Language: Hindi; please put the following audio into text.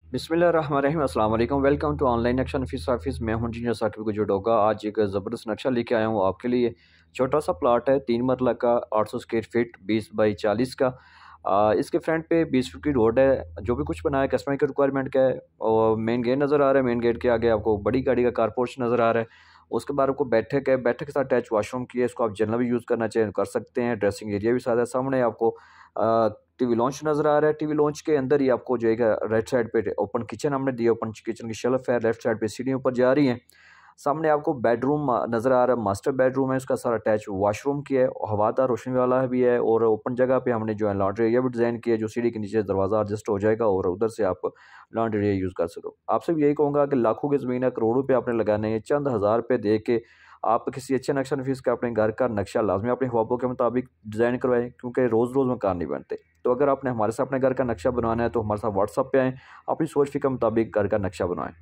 बिस्मिल्लाहिर्रहमानिर्रहीम, अस्सलाम वालेकुम। Welcome to online action office. मैं हूं इंजीनियर साकिब गुजर। आज एक ज़बरदस्त नक्शा लेके आया हूं आपके लिए। छोटा सा प्लाट है, 3 मरला का, 800 स्क्वायर फीट, 20 बाई 40 का। इसके फ्रंट पे 20 फीट की रोड है। जो भी कुछ बनाया कस्टमर के रिक्वायरमेंट का है। और मेन गेट नज़र आ रहा है। मेन गेट के आगे आपको बड़ी गाड़ी का कारपोर्च नज़र आ रहा है। उसके बाद आपको बैठक है, बैठक के साथ अटैच वॉशरूम की है। इसको आप जनरल भी यूज़ करना चाहें कर सकते हैं। ड्रेसिंग एरिया भी साथ है। सामने आपको टीवी लॉन्च नज़र आ रहा है। टीवी लॉन्च के अंदर ही आपको जो है राइट साइड पे ओपन किचन हमने दिया। ओपन किचन की शेल्फ है, लेफ्ट साइड पे सीढ़ियों ऊपर जा रही है। सामने आपको बेडरूम नज़र आ रहा है, मास्टर बेडरूम है। उसका सारा अटैच वॉशरूम की है, हवादार रोशनी वाला भी है। और ओपन जगह पे हमने जो है लॉन्ड्री एरिया भी डिज़ाइन किया है, जो सीढ़ी के नीचे दरवाज़ा एडजस्ट हो जाएगा और उधर से आप लॉन्ड्री एरिया यूज़ कर सको। आपसे भी यही कहूँगा कि लाखों की ज़मीन है, करोड़ों पे आपने लगाने हैं। चंद हज़ार रुपये दे के आप किसी अच्छे नक्शा नफीस का अपने घर का नक्शा लाजमी अपने ख्वाबों के मुताबिक डिज़ाइन करवाएं, क्योंकि रोज़ रोज़ मकान नहीं बनते। तो अगर आपने हमारे साथ अपने घर का नक्शा बनवाना है तो हमारे साथ व्हाट्सअप पे आएँ, अपनी सोच फिक्र के मुताबिक घर का नक्शा बनवाएं।